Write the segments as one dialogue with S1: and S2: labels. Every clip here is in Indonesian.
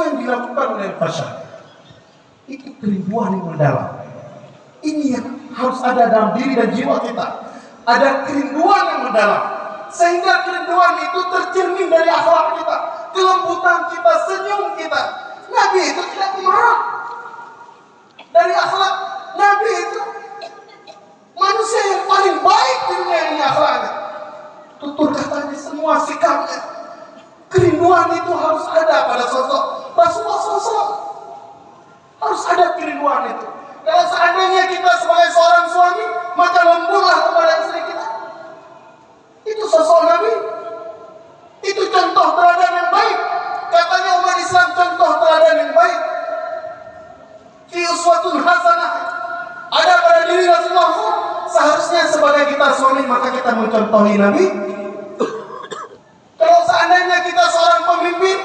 S1: yang dilakukan oleh Fasha. Itu kerinduan yang mendalam. Ini yang harus ada dalam diri dan jiwa kita. Ada kerinduan yang mendalam, sehingga kerinduan itu tercermin dari akhlak kita, kelembutan kita, senyum kita. Nabi itu tidak pemarah. Dari akhlak Nabi itu manusia yang paling baik di dunia ini akhlaknya. Tutur katanya, semua sikapnya. Kerinduan itu harus ada pada sosok Rasulullah SAW. Harus ada kerinduan itu. Kalau seandainya kita sebagai seorang suami, maka lembutlah kepada istri kita. Itu sosok Nabi. Itu contoh teladan yang baik. Katanya umat Islam contoh teladan yang baik. Fi uswatun hasanah. Ada pada diri Rasulullah SAW. Seharusnya sebagai kita suami, maka kita mencontohi Nabi. Kalau seandainya kita seorang pemimpin,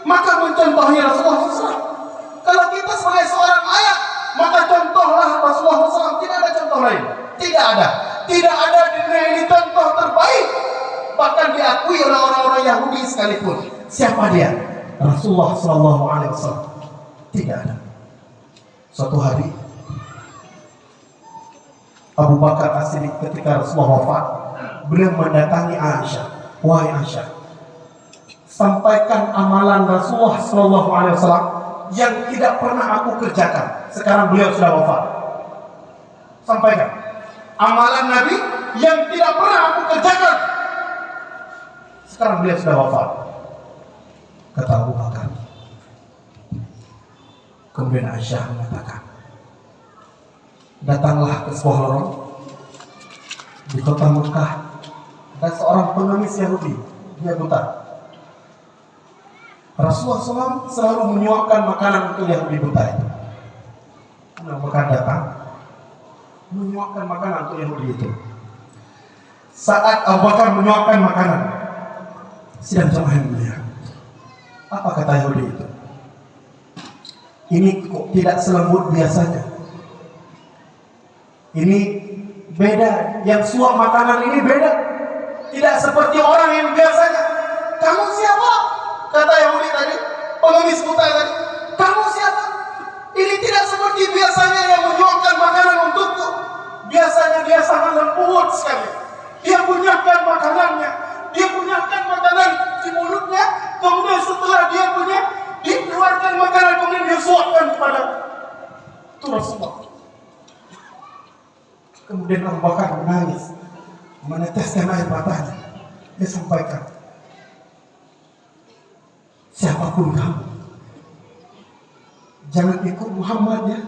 S1: maka mencontohi Rasulullah SAW. Kalau kita sebagai seorang ayah, maka contohlah Rasulullah SAW. Tidak ada contoh lain. Tidak ada. Tidak ada di dunia ini contoh terbaik. Bahkan diakui oleh orang-orang Yahudi sekalipun. Siapa dia? Rasulullah SAW. Tidak ada. Suatu hari Abu Bakar As-Siddiq ketika Rasulullah wafat, beliau mendatangi Aisyah. Wahai Aisyah, sampaikan amalan Rasulullah SAW yang tidak pernah aku kerjakan. Sekarang beliau sudah wafat. Sampaikan amalan Nabi yang tidak pernah aku kerjakan. Sekarang beliau sudah wafat. Kata Abu Bakar. Kemudian Aisyah mengatakan, datanglah ke sebuah lorong di kota Mekah. Ada seorang pengemis Yahudi, dia buta. Rasulullah SAW selalu menyuapkan makanan untuk Yahudi buta itu. Abu Bakar datang, menyuapkan makanan untuk Yahudi itu. Saat Abu Bakar menyuapkan makanan, sidang jamaah yang mulia, apa kata Yahudi itu? Ini kok tidak selembut biasanya. Ini beda, yang suap makanan ini beda. Tidak seperti orang yang biasanya. Kamu siapa? Kata Yahudi tadi, pengemis buta tadi. Kamu siapa? Ini tidak seperti biasanya yang menyuapkan makanan untukku. Biasanya dia sangat lembut sekali. Dia punyakan makanannya. Dia punyakan makanan di mulutnya. Kemudian setelah dia punya, dikeluarkan makanan, kemudian dia suapkan kepada Rasulullah. Kemudian Abu Bakar menangis, meneteskan air matanya. Dia sampaikan, siapapun kamu, jangan ikut Muhammad ya.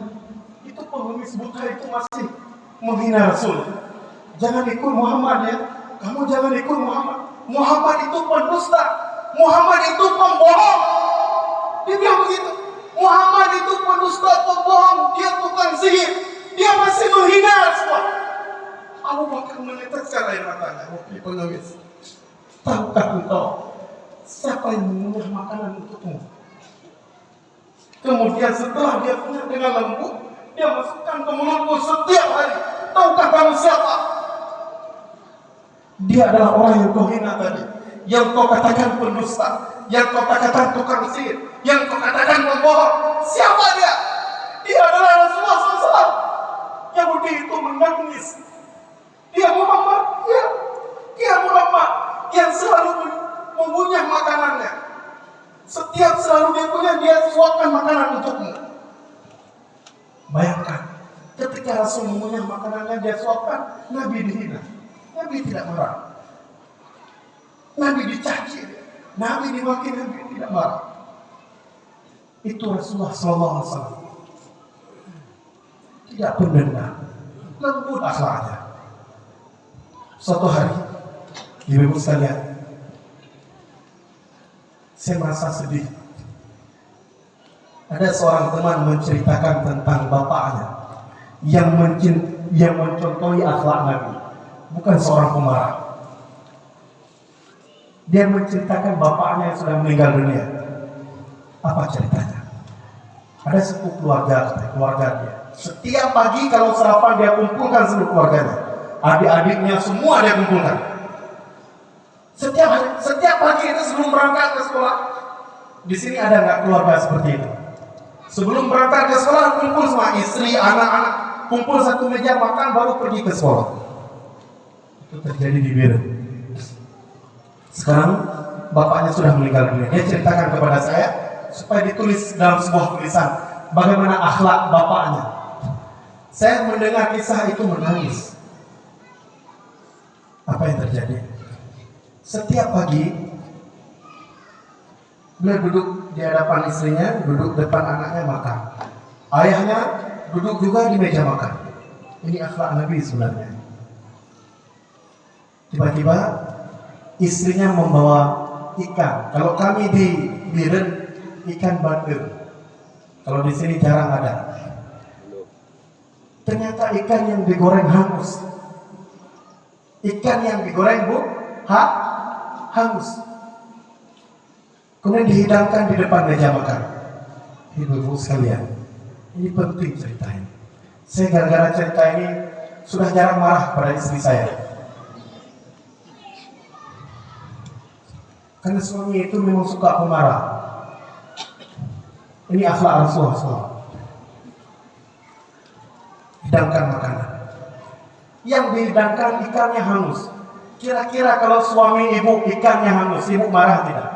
S1: Itu pengemis buta itu masih menghina Rasul. Jangan ikut Muhammad ya. Kamu jangan ikut Muhammad. Muhammad itu pendusta. Muhammad itu pembohong. Dia bilang begitu. Muhammad itu pendusta, pembohong. Dia tukang sihir. Dia masih menghina Rasulullah. Abu Bakar meneteskan air matanya. Wahai pengemis, tahukah engkau siapa yang mengunyah makanan untukmu? Kemudian setelah dia punya dengan lembut, dia masukkan ke mulutmu setiap hari. Tahukah kamu siapa? Dia adalah orang yang kau hina tadi, yang kau katakan pendusta, yang kau katakan tukang sihir, yang kau katakan pembohong. Siapa dia? Dia adalah Rasulullah SAW. Yahudi itu menangis. Dia Muhammad, ya. Dia Muhammad yang selalu mengunyah makanannya. Setiap selalu dia punya, dia suapkan makanan untukmu. Bayangkan, ketika Rasul mengunyah makanannya, dia suapkan, Nabi dihina. Nabi tidak marah. Nabi dicaci, Nabi dimaki, Nabi tidak marah. Itu Rasulullah SAW. Tidak pendendam, lembut akhlaknya. Suatu hari, ibu-ibu sekalian, saya merasa sedih. Ada seorang teman menceritakan tentang bapaknya yang mencontohi akhlak Nabi, bukan seorang pemarah. Dia menceritakan bapaknya yang sudah meninggal dunia. Apa ceritanya? Ada sepupu keluarga dia. Setiap pagi kalau sarapan dia kumpulkan seluruh keluarganya. Adik-adiknya semua dia kumpulkan. Setiap pagi itu sebelum berangkat ke sekolah, Di sini ada nggak keluarga seperti itu? Sebelum berangkat ke sekolah kumpul sama istri, anak-anak, kumpul satu meja makan baru pergi ke sekolah. Itu terjadi di Biren. Sekarang bapaknya sudah meninggal dunia. Dia ceritakan kepada saya supaya ditulis dalam sebuah tulisan bagaimana akhlak bapaknya. Saya mendengar kisah itu menangis. Apa yang terjadi? Setiap pagi beliau duduk di hadapan istrinya, duduk depan anaknya makan. Ayahnya duduk juga di meja makan. Ini akhlak Nabi sebenarnya. Tiba-tiba istrinya membawa ikan. Kalau kami di Biren, ikan bandeng. Kalau di sini jarang ada. Ternyata ikan yang digoreng hangus. Ikan yang digoreng hangus. Kemudian dihidangkan di depan meja makan. Ibu-ibu sekalian, ini penting cerita ini. Saya gara-gara cerita ini sudah jarang marah pada istri saya. Karena suami itu memang suka pemarah. Ini akhlak Rasulullah SAW. Hidangkan makanan. Yang dihidangkan ikannya hangus. Kira-kira kalau suami ibu ikannya hangus, ibu marah tidak?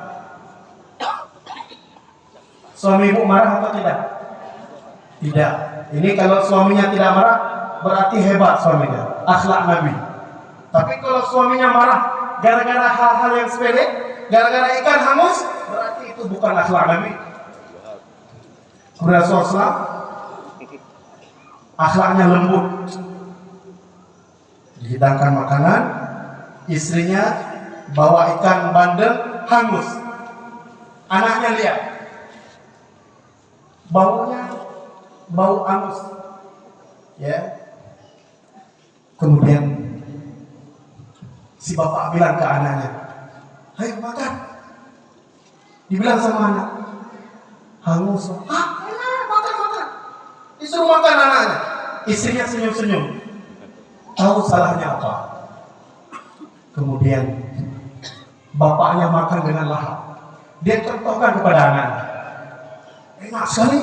S1: Suami ibu marah atau tidak? Tidak. Ini kalau suaminya tidak marah, berarti hebat suaminya. Akhlak Nabi. Tapi kalau suaminya marah gara-gara hal-hal yang sepele, gara-gara ikan hangus, berarti itu bukan akhlak Nabi. Rasulullah akhlaknya lembut. Dihidangkan makanan, istrinya bawa ikan bandeng hangus. Anaknya lihat, baunya bau hangus, ya. Kemudian si bapak bilang ke anaknya, "Ayo makan." Dibilang sama anak, "Hangus." Makan. Disuruh makan anaknya. Istrinya senyum-senyum. Tahu salahnya apa? Kemudian bapaknya makan dengan lahap. Dia contohkan kepada anaknya, "Enak sekali."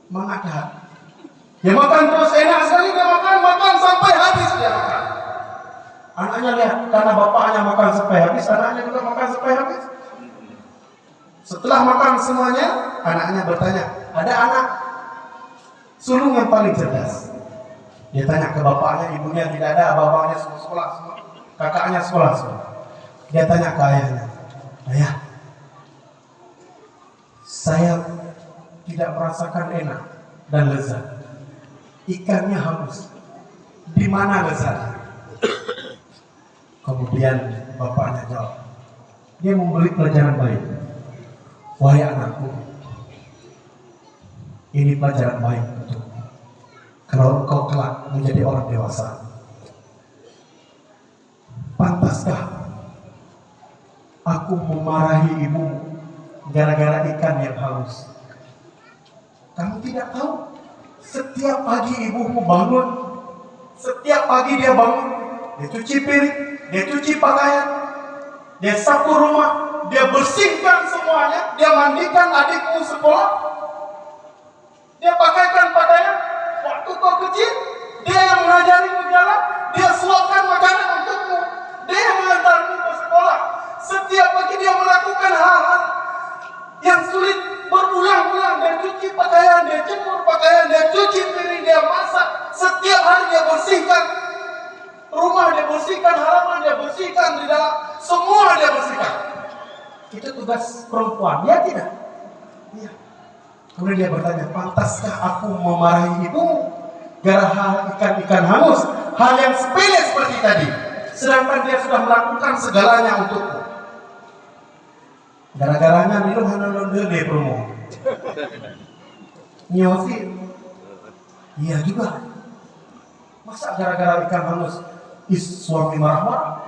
S1: Mengada. Dia makan terus enak sekali, dia makan sampai habis dia makan. Anaknya lihat, karena bapaknya makan sampai habis, anaknya juga makan sampai habis. Setelah makan semuanya, anaknya bertanya, "Ada anak sulung yang paling cerdas?" Dia tanya ke bapaknya, ibunya tidak ada, bapaknya sekolah semua, kakaknya sekolah semua. Dia tanya ke ayahnya, "Ayah, saya tidak merasakan enak dan lezat. Ikannya hangus. Di mana lezatnya?" Kemudian bapaknya jawab, dia memberi pelajaran baik. "Wahai anakku, ini pelajaran baik untukmu. Kalau engkau kelak menjadi orang dewasa, pantaskah aku memarahi ibumu gara-gara ikan yang hangus? Kamu tidak tahu, setiap pagi ibumu bangun, setiap pagi dia bangun, dia cuci piring, dia cuci pakaian, dia sapu rumah, dia bersihkan semuanya, dia mandikan adikmu sekolah, dia pakaikan pakaian. Waktu kau kecil, dia yang mengajarimu jalan, dia suapkan makanan untukmu, dia yang mengantarmu ke sekolah. Setiap pagi dia melakukan hal-hal yang sulit berulang-ulang. Dia cuci pakaian, dia jemur pakaian, dia cuci piring, dia masak. Setiap hari dia bersihkan rumah, dia bersihkan halaman, dia bersihkan di dalam, semua dia bersihkan. Itu tugas perempuan, ya tidak? Iya. Kemudian dia bertanya, pantaskah aku memarahi ibumu gara-gara ikan-ikan hangus, hal yang sepele seperti tadi, sedangkan dia sudah melakukan segalanya untukku. Gara-garanya minum hanalon deh promo. Nyosi, iya juga. Masa gara-gara ikan hangus, suami marah-marah?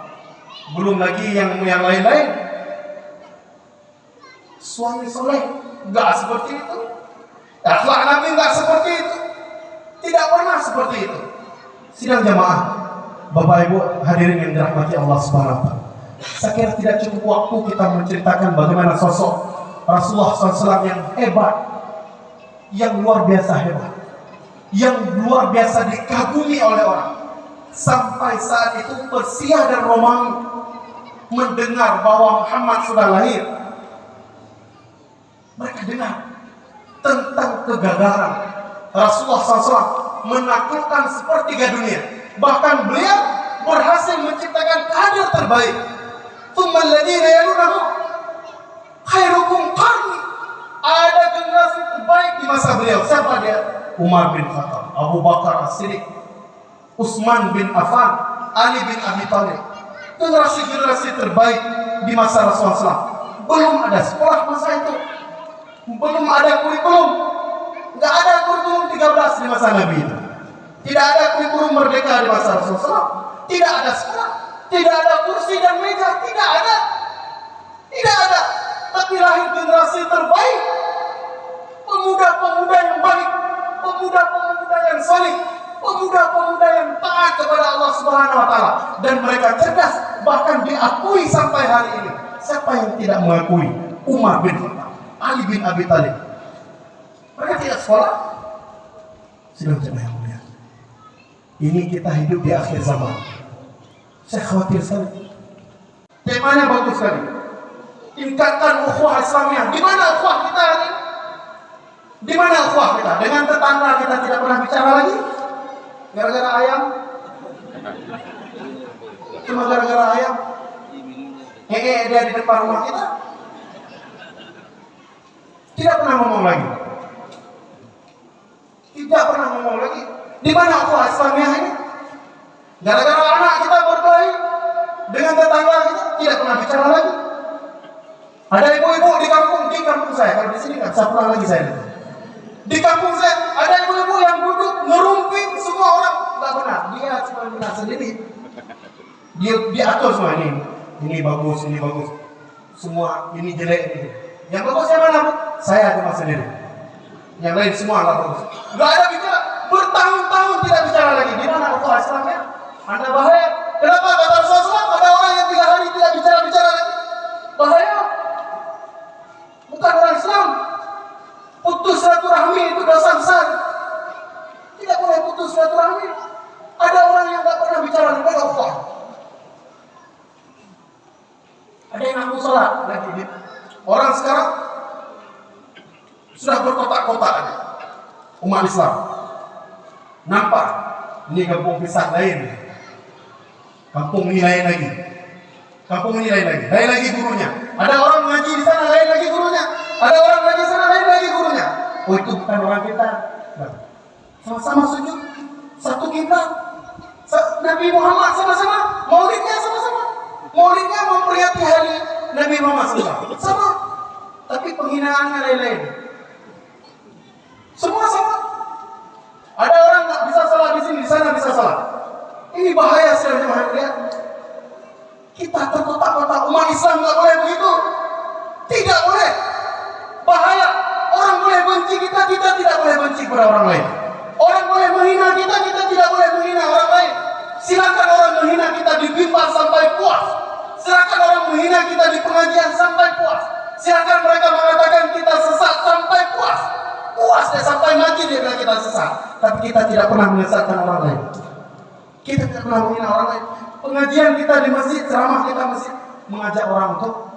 S1: Belum lagi yang lain-lain. Suami soleh nggak seperti itu. Akhlak Nabi nggak seperti itu. Tidak pernah seperti itu. Sidang jamaah, Bapak Ibu hadirin yang dirahmati Allah Subhanahu wa taala. Saya kira tidak cukup waktu kita menceritakan bagaimana sosok Rasulullah SAW yang hebat, yang luar biasa hebat, yang luar biasa dikagumi oleh orang. Sampai saat itu Persia dan Romawi mendengar bahwa Muhammad sudah lahir. Mereka dengar tentang kegagalan Rasulullah SAW menaklukkan sepertiga dunia. Bahkan beliau berhasil menciptakan kader terbaik. Tsummal ladzina yalunahum khairukum qarni. Ada generasi terbaik di masa beliau. Siapa dia? Umar bin Khattab, Abu Bakar As-Siddiq, Utsman bin Affan, Ali bin Abi Thalib. Generasi-generasi terbaik di masa Rasulullah SAW. Belum ada sekolah masa itu, belum ada kurikulum. Nggak ada kurikulum 13 di masa Nabi itu. Tidak ada kurikulum merdeka di masa Rasulullah SAW. Tidak ada sekolah, tidak ada kursi dan meja, tidak ada. Tidak ada. Tapi lahir generasi terbaik, pemuda-pemuda yang baik, pemuda-pemuda yang saleh, pemuda-pemuda yang taat kepada Allah Subhanahu wa taala, dan mereka cerdas, bahkan diakui sampai hari ini. Siapa yang tidak mengakui? Umar bin Khattab, Ali bin Abi Thalib. Mereka tidak sekolah. Sudah jemaah yang mulia, ini kita hidup di akhir zaman. Saya khawatir sekali. Temanya bagus sekali. Tingkatkan ukhuwah Islamiyah. Di mana ukhuwah kita hari ini? Di mana ukhuwah kita? Dengan tetangga kita tidak pernah bicara lagi? Gara-gara ayam? Cuma gara-gara ayam? Dia di depan rumah kita? Tidak pernah ngomong lagi. Tidak pernah ngomong lagi. Di mana ukhuwah Islamiyah ini? Gara-gara anak kita berkelahi dengan tetangga kita, tidak pernah bicara lagi. Ada ibu-ibu di kampung saya. Kalau di sini nggak bisa pulang lagi saya. Di kampung saya ada ibu-ibu yang duduk ngerumpin semua orang. Nggak benar. Dia cuma benar sendiri. Dia atur semua ini. Ini bagus, ini bagus. Semua ini jelek ini. Yang bagus yang mana, Bu? Saya cuma sendiri. Yang lain semua nggak bagus. Nggak ada bicara. Bertahun-tahun tidak bicara lagi. Di mana ukhuwah Islamnya? Anda bahaya. Kenapa kata Rasulullah? Ada orang yang 3 hari tidak bicara lagi. Bahaya. Bukan orang Islam. Putus silaturahmi itu dosa besar. Tidak boleh putus silaturahmi. Ada orang yang tidak pernah bicara dengan Allah. Ada yang ngaku sholat lagi. Orang sekarang sudah berkotak-kotak aja. Umat Islam nampak ini kampung pisang lain. Kampung ini lain lagi. Kampung ini lain lagi. Lain lagi gurunya. Ada orang mengaji di sana, lain lagi gurunya. Ada orang mengaji di sana, lain lagi gurunya. Oh, itu bukan orang kita. Sama-sama sujud, satu kiblat. Nabi Muhammad sama-sama. Maulidnya sama-sama. Maulidnya memperingati hari Nabi Muhammad sama. Tapi penghinaannya lain-lain. Semua sama. Ada orang nggak bisa salah di sini, di sana bisa salah. Ini bahaya sekali, lihat. Kita terkotak-kotak. Umat Islam nggak boleh begitu. Tidak boleh. Bahaya. Orang boleh benci kita, kita tidak boleh benci kepada orang lain. Orang boleh menghina kita, kita tidak boleh menghina orang lain. Silakan orang menghina kita di mimbar sampai puas. Silakan orang menghina kita di pengajian sampai puas. Silakan mereka mengatakan kita sesat sampai puas. Puas deh, sampai mati dia bilang kita sesat. Tapi kita tidak pernah menyesatkan orang lain. Kita tidak pernah menghina orang lain. Pengajian kita di masjid, ceramah kita masjid, mengajak orang untuk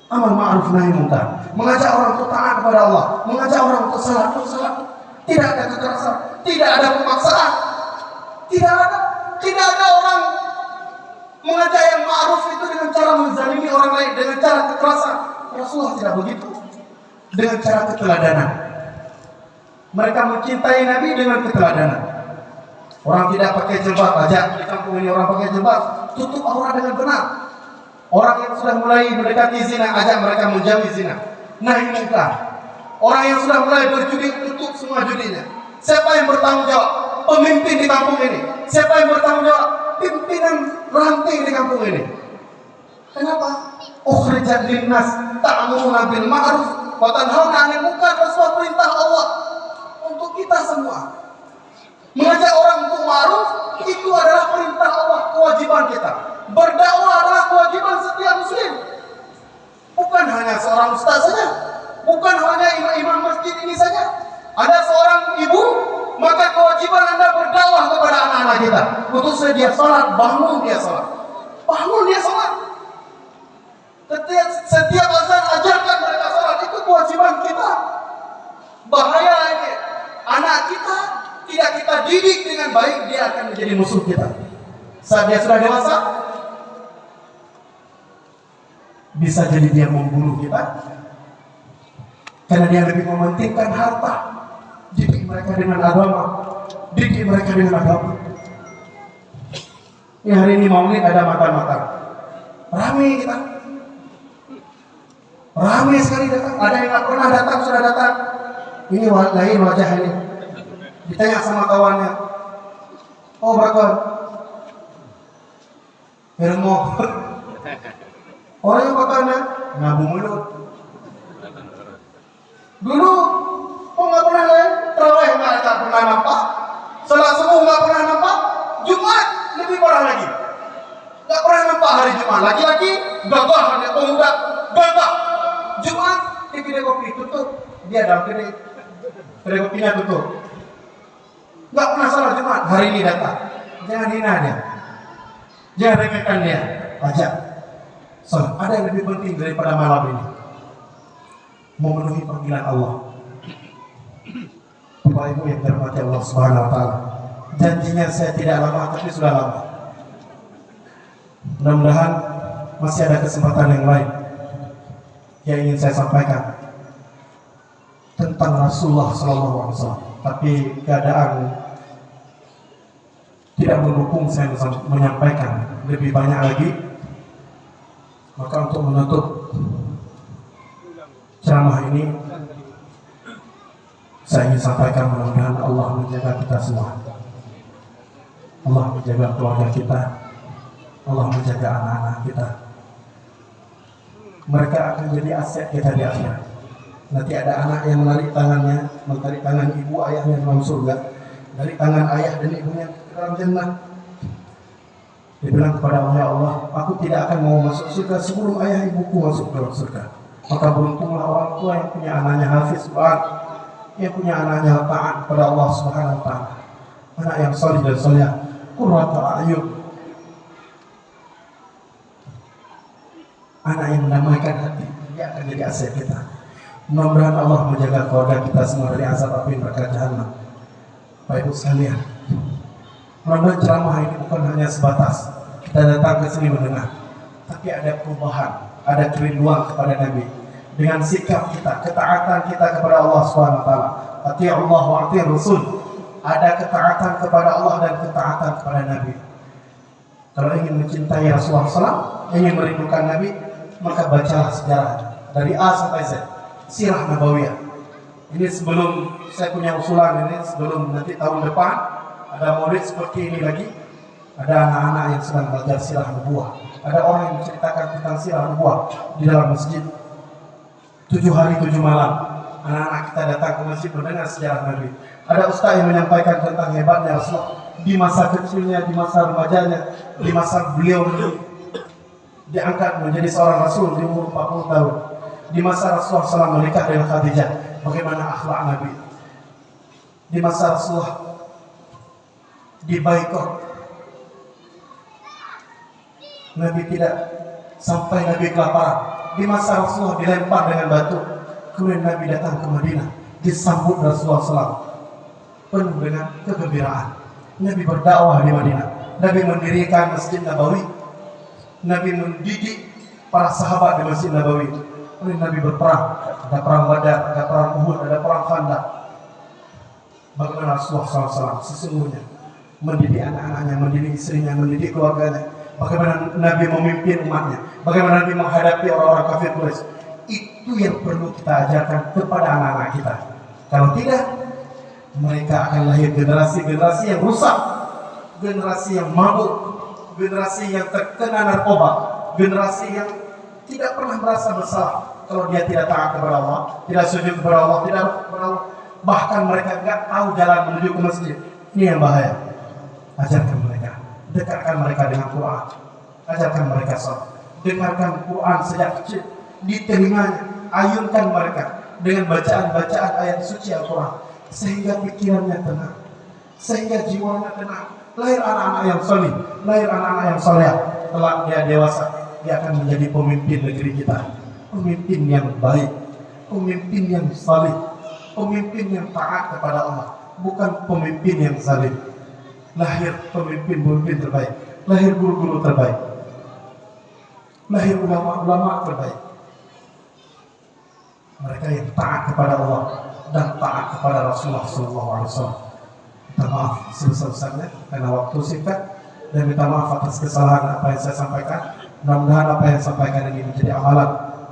S1: amal ma'ruf nahi munkar, mengajak orang untuk taat kepada Allah, mengajak orang untuk salat. Tidak ada kekerasan, tidak ada pemaksaan, tidak ada orang mengajak yang ma'ruf itu dengan cara menzalimi orang lain, dengan cara kekerasan. Rasulullah tidak begitu. Dengan cara keteladanan. Mereka mencintai Nabi dengan keteladanan. Orang tidak pakai jilbab, ajak di kampung ini orang pakai jilbab, tutup aurat dengan benar. Orang yang sudah mulai mendekati zina, ajak mereka menjauhi zina. Nahi munkar. Orang yang sudah mulai berjudi, tutup semua judinya. Siapa yang bertanggung jawab? Pemimpin di kampung ini. Siapa yang bertanggung jawab? Pimpinan ranting di kampung ini. Kenapa? Ukhrijat linnas ta'muruna bil ma'ruf wa tanhauna 'anil munkar. Rasulullah perintah Allah untuk kita semua. Mengajak orang untuk ma'ruf itu adalah perintah Allah, kewajiban kita. Berdakwah adalah kewajiban setiap muslim. Bukan hanya seorang ustaz saja, bukan hanya imam-imam masjid ini saja. Ada seorang ibu, maka kewajiban Anda berdakwah kepada anak-anak kita. Khususnya dia salat, bangun dia salat. Bangun dia salat. Setiap azan ajarkan mereka salat, itu kewajiban kita. Bahaya ini, anak kita tidak kita didik dengan baik, dia akan menjadi musuh kita. Saat dia sudah dewasa, bisa jadi dia membunuh kita, karena dia lebih mementingkan harta. Didik mereka dengan agama, didik mereka dengan agama. Ya, hari ini maulid ada makan-makan, ramai kita, ramai sekali datang. Ada yang tak pernah datang sudah datang. Ini lain wajah ini. Ditanya sama kawannya, oh bakal ilmu orang yang bakalnya ngabu mulut. Dulu kok nggak pernah lain, terawih nggak pernah nampak, salat subuh nggak pernah nampak, Jumat lebih parah lagi, nggak pernah nampak hari Jumat. Laki-laki gagah, hanya pemuda gagah. Jumat di kedai kopi tutup, dia dalam kedai kopinya tutup. Nggak pernah salat Jumat, hari ini datang. Jangan hina dia, jangan remehkan dia. Ajak salat. Ada yang lebih penting daripada malam ini, memenuhi panggilan Allah. Bapak Ibu yang dirahmati Allah Subhanahu wa taala, janjinya saya tidak lama, tapi sudah lama. Mudah-mudahan masih ada kesempatan yang lain yang ingin saya sampaikan tentang Rasulullah SAW. Tapi keadaan tidak mendukung saya menyampaikan lebih banyak lagi. Maka untuk menutup ceramah ini, saya ingin sampaikan, mudah-mudahan Allah menjaga kita semua. Allah menjaga keluarga kita, Allah menjaga anak-anak kita. Mereka akan jadi aset kita di akhirat. Nanti ada anak yang menarik tangannya, menarik tangan ibu ayahnya dalam surga, dari tangan ayah dan ibunya ke dalam jannah. Dia bilang kepada Allah, ya Allah, aku tidak akan mau masuk surga sebelum ayah ibuku masuk ke dalam surga. Maka beruntunglah orang tua yang punya anaknya hafiz Quran, yang punya anaknya taat kepada Allah Subhanahu wa taala, anak yang salih dan salihah, qurratu a'yun, anak yang mendamaikan hati. Dia akan jadi aset kita. Mudah-mudahan Allah menjaga keluarga kita semua dari azab api neraka jahanam. Bapak Ibu sekalian, mudah-mudahan ceramah ini bukan hanya sebatas kita datang ke sini mendengar, tapi ada perubahan, ada kerinduan kepada Nabi. Dengan sikap kita, ketaatan kita kepada Allah Subhanahu wa taala. Ati'ullah wa ati' Rasul. Ada ketaatan kepada Allah dan ketaatan kepada Nabi. Kalau ingin mencintai Rasulullah SAW, ingin merindukan Nabi, maka bacalah sejarah dari A sampai Z, sirah nabawiyah. Ini sebelum saya punya usulan ini, sebelum nanti tahun depan ada maulid seperti ini lagi, ada anak-anak yang sedang belajar sirah nubuwah. Ada orang yang menceritakan tentang sirah nubuwah di dalam masjid. 7 hari 7 malam anak-anak kita datang ke masjid mendengar sejarah Nabi. Ada ustaz yang menyampaikan tentang hebatnya Rasulullah di masa kecilnya, di masa remajanya, di masa beliau diangkat menjadi seorang rasul di umur 40 tahun. Di masa Rasulullah SAW menikah dengan Khadijah, bagaimana akhlak Nabi. Di masa Rasulullah dibaikot, Nabi tidak sampai Nabi kelaparan. Di masa Rasulullah dilempar dengan batu, kemudian Nabi datang ke Madinah, disambut Rasulullah SAW penuh dengan kegembiraan. Nabi berdakwah di Madinah, Nabi mendirikan Masjid Nabawi, Nabi mendidik para sahabat di Masjid Nabawi. Kemudian Nabi berperang, ada perang Badar, ada perang Uhud, ada perang Khandaq. Bagaimana Rasulullah SAW sesungguhnya mendidik anak-anaknya, mendidik istrinya, mendidik keluarganya. Bagaimana Nabi memimpin umatnya, bagaimana Nabi menghadapi orang-orang kafir Quraisy. Itu yang perlu kita ajarkan kepada anak-anak kita. Kalau tidak, mereka akan lahir generasi-generasi yang rusak, generasi yang mabuk, generasi yang terkena narkoba, generasi yang tidak pernah merasa bersalah kalau dia tidak taat kepada Allah, tidak sujud kepada Allah, tidak kepada Allah. Bahkan mereka nggak tahu jalan menuju ke masjid. Ini yang bahaya. Ajarkan mereka, dekatkan mereka dengan Quran, ajarkan mereka salat, dengarkan Quran sejak kecil. diterimanya. Ayunkan mereka dengan bacaan-bacaan ayat suci Al-Quran, sehingga pikirannya tenang, sehingga jiwanya tenang. Lahir anak-anak yang soleh, lahir anak-anak yang soleh. Kelak dia dewasa, dia akan menjadi pemimpin negeri kita, pemimpin yang baik, pemimpin yang saleh, pemimpin yang taat kepada Allah, bukan pemimpin yang zalim. Lahir pemimpin-pemimpin terbaik, lahir guru-guru terbaik, lahir ulama-ulama terbaik. Mereka yang taat kepada Allah dan taat kepada Rasulullah SAW. Minta maaf sebesar-besarnya karena waktu singkat, dan minta maaf atas kesalahan apa yang saya sampaikan. Mudah-mudahan apa yang saya sampaikan ini menjadi amalan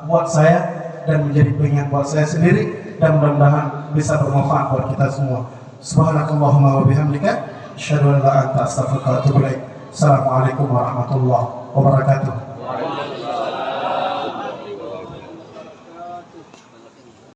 S1: buat saya dan menjadi pengingat buat saya sendiri, dan mudah-mudahan bisa bermanfaat buat kita semua. Subhanakallahumma wa bihamdika asyhadu an la ilaha illa anta astaghfiruka wa atubu ilaik. Assalamualaikum warahmatullahi wabarakatuh.